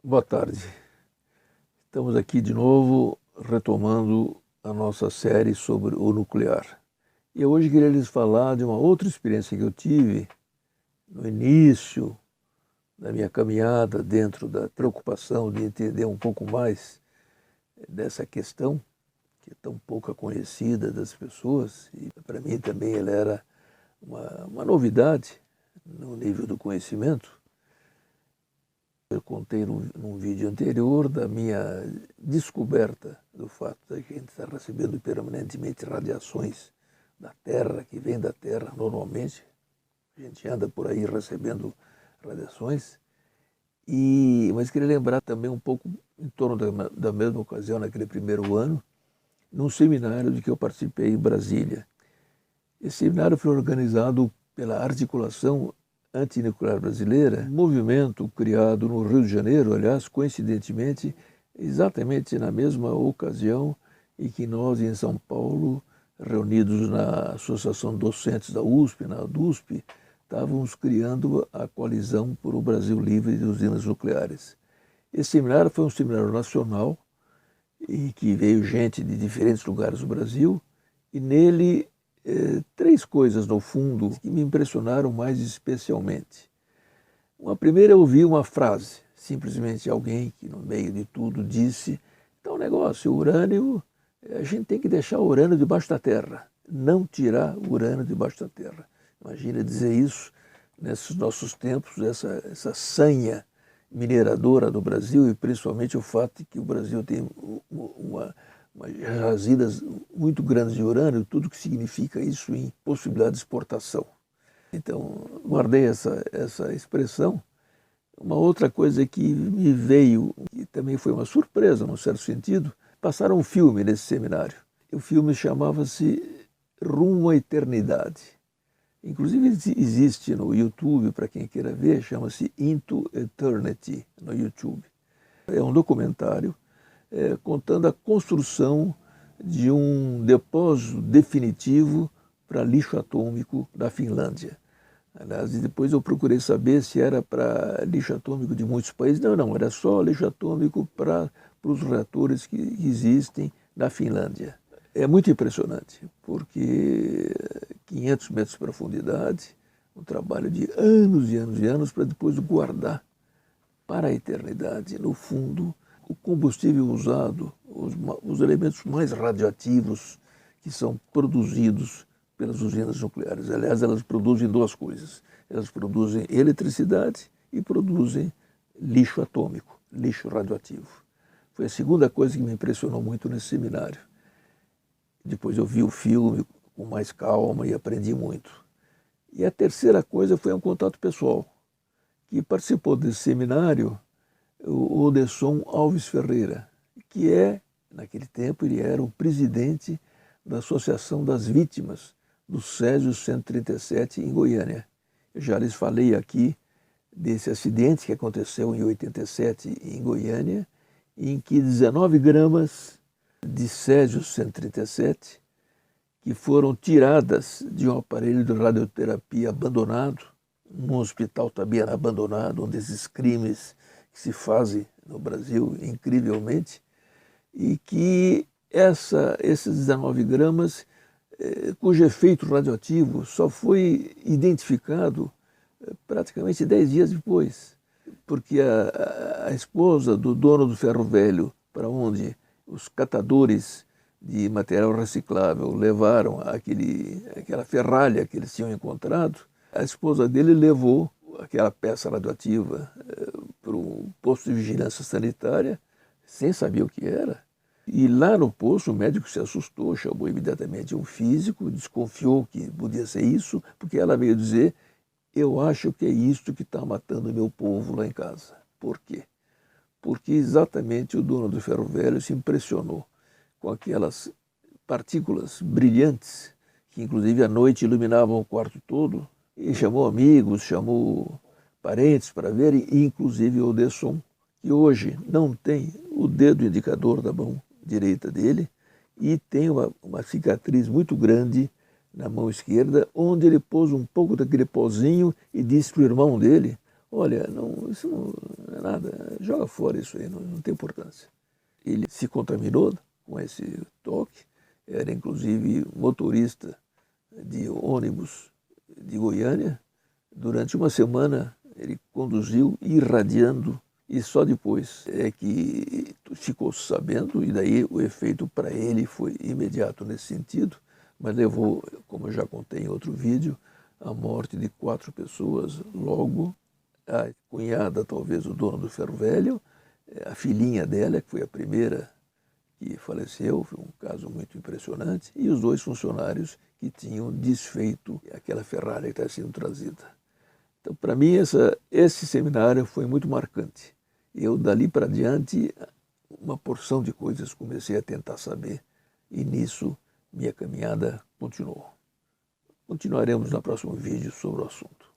Boa tarde. Estamos aqui de novo retomando a nossa série sobre o nuclear. E hoje queria lhes falar de uma outra experiência que eu tive no início da minha caminhada dentro da preocupação de entender um pouco mais dessa questão, que é tão pouca conhecida das pessoas, e para mim também ela era uma novidade no nível do conhecimento. Eu contei num vídeo anterior da minha descoberta do fato de que a gente está recebendo permanentemente radiações da Terra, que vem da Terra normalmente. A gente anda por aí recebendo radiações. Mas queria lembrar também um pouco, em torno da mesma ocasião, naquele primeiro ano, num seminário de que eu participei em Brasília. Esse seminário foi organizado pela Articulação Antinuclear Brasileira, um movimento criado no Rio de Janeiro, aliás, coincidentemente, exatamente na mesma ocasião em que nós, em São Paulo, reunidos na Associação Docentes da USP, na ADUSP, estávamos criando a Coalizão por o Brasil Livre de Usinas Nucleares. Esse seminário foi um seminário nacional, em que veio gente de diferentes lugares do Brasil, e nele três coisas, no fundo, que me impressionaram mais especialmente. A primeira, eu ouvi uma frase, simplesmente alguém que no meio de tudo disse: então, negócio, o urânio, a gente tem que deixar o urânio debaixo da terra, não tirar o urânio debaixo da terra. Imagina dizer isso nesses nossos tempos, essa sanha mineradora do Brasil, e principalmente o fato de que o Brasil tem umas jazidas muito grandes de urânio, tudo que significa isso em possibilidade de exportação. Então, guardei essa expressão. Uma outra coisa que me veio, que também foi uma surpresa, num certo sentido, passaram um filme nesse seminário. O filme chamava-se Rumo à Eternidade. Inclusive existe no YouTube, para quem queira ver, chama-se Into Eternity no YouTube. É um documentário contando a construção de um depósito definitivo para lixo atômico da Finlândia. Aliás, depois eu procurei saber se era para lixo atômico de muitos países. Não, era só lixo atômico para os reatores que existem na Finlândia. É muito impressionante, porque 500 metros de profundidade, um trabalho de anos e anos e anos para depois guardar para a eternidade, no fundo, o combustível usado, os elementos mais radioativos que são produzidos pelas usinas nucleares. Aliás, elas produzem duas coisas. Elas produzem eletricidade e produzem lixo atômico, lixo radioativo. Foi a segunda coisa que me impressionou muito nesse seminário. Depois eu vi o filme com mais calma e aprendi muito. E a terceira coisa foi um contato pessoal, que participou desse seminário o Odesson Alves Ferreira, que naquele tempo, ele era o presidente da Associação das Vítimas do Césio 137 em Goiânia. Eu já lhes falei aqui desse acidente que aconteceu em 87 em Goiânia, em que 19 gramas de Césio 137, que foram tiradas de um aparelho de radioterapia abandonado, num hospital também abandonado, onde esses crimes que se fazem no Brasil incrivelmente, e que esses 19 gramas, cujo efeito radioativo só foi identificado praticamente 10 dias depois, porque a esposa do dono do ferro velho, para onde os catadores de material reciclável levaram aquela ferralha que eles tinham encontrado, a esposa dele levou aquela peça radioativa para um posto de vigilância sanitária, sem saber o que era. E lá no posto o médico se assustou, chamou imediatamente um físico, desconfiou que podia ser isso, porque ela veio dizer: eu acho que é isto que está matando meu povo lá em casa. Por quê? Porque exatamente o dono do ferro velho se impressionou com aquelas partículas brilhantes, que inclusive à noite iluminavam o quarto todo, e chamou amigos, chamou parentes para ver, e inclusive o Odesson, que hoje não tem o dedo indicador da mão direita dele, e tem uma cicatriz muito grande na mão esquerda, onde ele pôs um pouco daquele pozinho e disse para o irmão dele: olha, não, isso não é nada, joga fora isso aí, não tem importância. Ele se contaminou com esse toque, era inclusive motorista de ônibus de Goiânia. Durante uma semana ele conduziu irradiando e só depois é que ficou sabendo, e daí o efeito para ele foi imediato nesse sentido, mas levou, como eu já contei em outro vídeo, à morte de 4 pessoas. Logo, a cunhada, talvez o dono do ferro velho, a filhinha dela, que foi a primeira que faleceu, foi um caso muito impressionante, e os 2 funcionários que tinham desfeito aquela Ferrari que estava sendo trazida. Então, para mim, esse seminário foi muito marcante. Eu, dali para diante, uma porção de coisas comecei a tentar saber, e nisso minha caminhada continuou. Continuaremos no próximo vídeo sobre o assunto.